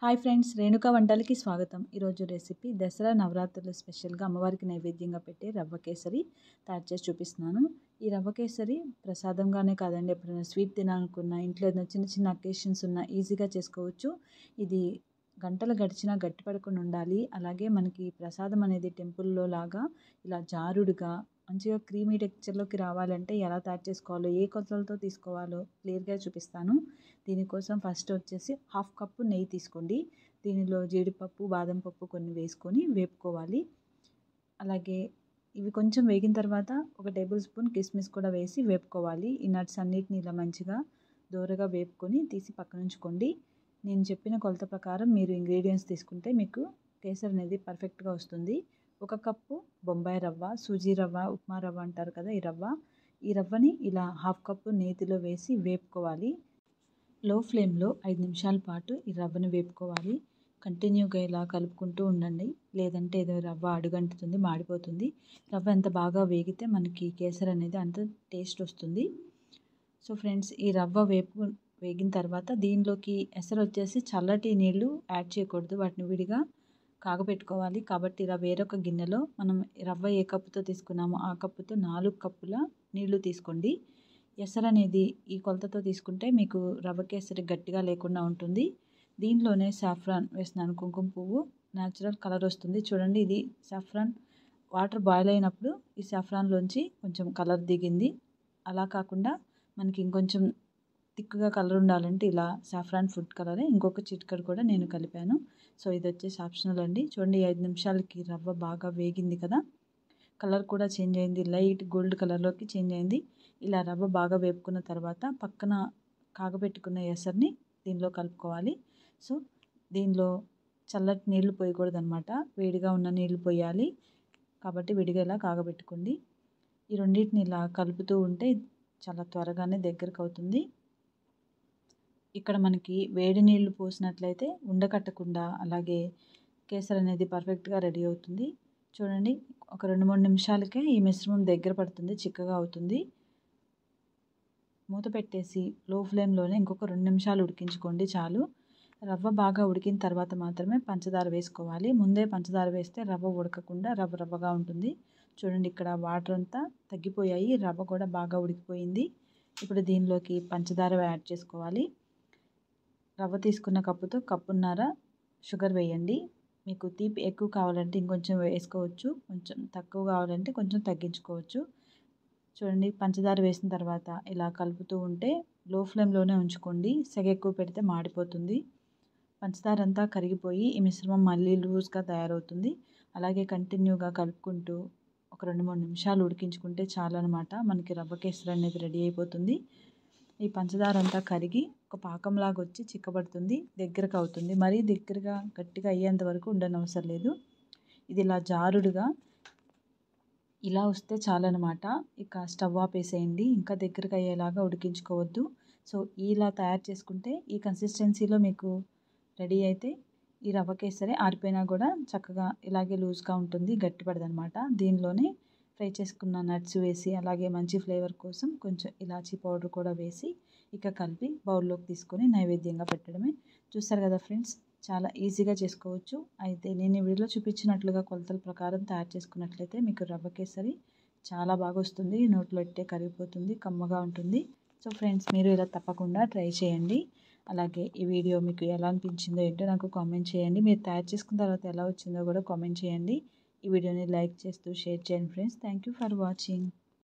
Hi friends, Renuka వంటలకి స్వాగతం. ఈరోజు recipe Dasara నవరాత్రులు స్పెషల్గా అమ్మవారికి నైవేద్యంగా పెట్టే రవ్వ కేసరి తయారు చేసి చూపిస్తున్నాను. ఈ రవ్వ కేసరి ప్రసాదంగానే కాదండి, ఎప్పుడైనా స్వీట్ తినాలనుకున్నా, ఇంట్లో ఏదైనా చిన్న చిన్న అకేషన్స్ ఉన్నా ఈజీగా చేసుకోవచ్చు. ఇది గంటలు గడిచినా గట్టిపడకుండా ఉండాలి. అలాగే మనకి ప్రసాదం అనేది టెంపుల్లో లాగా ఇలా జారుడుగా మంచిగా క్రీమీ టెక్స్చర్లోకి రావాలంటే ఎలా తయారు చేసుకోవాలో, ఏ కొలతలతో తీసుకోవాలో క్లియర్గా చూపిస్తాను. దీనికోసం ఫస్ట్ వచ్చేసి 1/2 కప్పు నెయ్యి తీసుకోండి. దీనిలో జీడిపప్పు, బాదం పప్పు కొన్ని వేసుకొని వేపుకోవాలి. అలాగే ఇవి కొంచెం వేగిన తర్వాత 1 టేబుల్ స్పూన్ కిస్మిస్ కూడా వేసి వేపుకోవాలి. ఈ నట్స్ అన్నిటిని ఇలా మంచిగా దోరగా వేపుకొని తీసి పక్కన ఉంచుకోండి. నేను చెప్పిన కొలత ప్రకారం మీరు ఇంగ్రీడియంట్స్ తీసుకుంటే మీకు కేసరి అనేది పర్ఫెక్ట్గా వస్తుంది. 1 కప్పు బొంబాయి రవ్వ, సూజీ రవ్వ, ఉప్మా రవ్వ అంటారు కదా, ఈ రవ్వని ఇలా 1/2 కప్పు నేతిలో వేసి వేపుకోవాలి. లో ఫ్లేమ్లో 5 నిమిషాల పాటు ఈ రవ్వను వేపుకోవాలి. కంటిన్యూగా ఇలా కలుపుకుంటూ ఉండండి, లేదంటే ఏదో రవ్వ అడుగంటుతుంది, మాడిపోతుంది. రవ్వ ఎంత బాగా వేగితే మనకి కేసరి అనేది అంత టేస్ట్ వస్తుంది. సో ఫ్రెండ్స్, ఈ రవ్వ వేగిన తర్వాత దీనిలోకి ఎసరు వచ్చేసి చల్లటి నీళ్లు యాడ్ చేయకూడదు, వాటిని విడిగా కాగపెట్టుకోవాలి. కాబట్టి ఇలా వేరొక గిన్నెలో మనం రవ్వ ఏ కప్పుతో తీసుకున్నామో ఆ కప్పుతో 4 కప్పుల నీళ్లు తీసుకోండి. ఎసరు అనేది ఈ కొలతతో తీసుకుంటే మీకు రవ్వ కేసరి గట్టిగా లేకుండా ఉంటుంది. దీనిలోనే సాఫ్రాన్ వేస్తున్నాను, కుంకుమ పువ్వు. న్యాచురల్ కలర్ వస్తుంది చూడండి. ఇది సాఫ్రాన్ వాటర్ బాయిల్ అయినప్పుడు ఈ సాఫ్రాన్లోంచి కొంచెం కలర్ దిగింది. అలా కాకుండా మనకి ఇంకొంచెం థిక్గా కలర్ ఉండాలంటే ఇలా సాఫ్రాన్ ఫుడ్ కలరే ఇంకొక చిటికెడు కూడా నేను కలిపాను. సో ఇది వచ్చేసి ఆప్షనల్ అండి. చూడండి, 5 నిమిషాలకి రవ్వ బాగా వేగింది కదా, కలర్ కూడా చేంజ్ అయింది, లైట్ గోల్డ్ కలర్లోకి చేంజ్ అయింది. ఇలా రవ్వ బాగా వేపుకున్న తర్వాత పక్కన కాగబెట్టుకున్న ఎసర్ని దీనిలో కలుపుకోవాలి. సో దీనిలో చల్లటి నీళ్లు పోయకూడదు అనమాట, వేడిగా ఉన్న నీళ్లు పోయాలి. కాబట్టి విడిగా ఇలా కాగబెట్టుకోండి. ఈ రెండింటిని ఇలా కలుపుతూ ఉంటే చాలా త్వరగానే దగ్గరకు అవుతుంది. ఇక్కడ మనకి వేడి నీళ్లు పోసినట్లయితే ఉండకట్టకుండా అలాగే కేసరి అనేది పర్ఫెక్ట్గా రెడీ అవుతుంది. చూడండి, ఒక 2-3 నిమిషాలకే ఈ మిశ్రమం దగ్గర పడుతుంది, చిక్కగా అవుతుంది. మూత పెట్టేసి లో ఫ్లేమ్లోనే ఇంకొక 2 నిమిషాలు ఉడికించుకోండి చాలు. రవ్వ బాగా ఉడికిన తర్వాత మాత్రమే పంచదార వేసుకోవాలి. ముందే పంచదార వేస్తే రవ్వ ఉడకకుండా రవ్వగా ఉంటుంది. చూడండి, ఇక్కడ వాటర్ అంతా తగ్గిపోయాయి, రవ్వ కూడా బాగా ఉడికిపోయింది. ఇప్పుడు దీనిలోకి పంచదార యాడ్ చేసుకోవాలి. రవ్వ తీసుకున్న కప్పుతో కప్పున్నర షుగర్ వేయండి. మీకు తీపి ఎక్కువ కావాలంటే ఇంకొంచెం వేసుకోవచ్చు, కొంచెం తక్కువ కావాలంటే కొంచెం తగ్గించుకోవచ్చు. చూడండి, పంచదార వేసిన తర్వాత ఇలా కలుపుతూ ఉంటే లో ఫ్లేమ్లోనే ఉంచుకోండి, సెగ ఎక్కువ పెడితే మాడిపోతుంది. పంచదార అంతా కరిగిపోయి ఈ మిశ్రమం మళ్ళీ లూజ్గా తయారవుతుంది. అలాగే కంటిన్యూగా కలుపుకుంటూ ఒక 2-3 నిమిషాలు ఉడికించుకుంటే చాలన్నమాట, మనకి రవ్వ కేసరి అనేది రెడీ అయిపోతుంది. ఈ పంచదార అంతా కరిగి ఒక పాకంలాగా వచ్చి చిక్కబడుతుంది, దగ్గరకు అవుతుంది. మరీ దగ్గరగా గట్టిగా అయ్యేంత వరకు ఉండనవసరం లేదు. ఇది ఇలా జారుడుగా ఇలా వస్తే చాలన్నమాట. ఇక స్టవ్ ఆపేసేయండి, ఇంకా దగ్గరకు అయ్యేలాగా ఉడికించుకోవద్దు. సో ఇలా తయారు చేసుకుంటే ఈ కన్సిస్టెన్సీలో మీకు రెడీ అయితే ఈ రవ్వ కేసరి ఆరిపోయినా కూడా చక్కగా ఇలాగే లూజ్గా ఉంటుంది, గట్టిపడదనమాట. దీనిలోనే ఫ్రై చేసుకున్న నట్స్ వేసి అలాగే మంచి ఫ్లేవర్ కోసం కొంచెం ఇలాచీ పౌడర్ కూడా వేసి ఇక కలిపి బౌల్లోకి తీసుకొని నైవేద్యంగా పెట్టడమే. చూస్తారు కదా ఫ్రెండ్స్, చాలా ఈజీగా చేసుకోవచ్చు. అయితే నేను ఈ వీడియోలో చూపించినట్లుగా కొలతల ప్రకారం తయారు చేసుకున్నట్లయితే మీకు రవ్వ కేసరి చాలా బాగా వస్తుంది, నోట్లో ఇట్టే కరిగిపోతుంది, కమ్మగా ఉంటుంది. సో ఫ్రెండ్స్, మీరు ఇలా తప్పకుండా ట్రై చేయండి. అలాగే ఈ వీడియో మీకు ఎలా అనిపించిందో ఏంటో నాకు కామెంట్ చేయండి. మీరు తయారు చేసుకున్న తర్వాత ఎలా వచ్చిందో కూడా కామెంట్ చేయండి. ఈ వీడియోని లైక్ చేస్తూ షేర్ చేయండి friends. Thank you for watching.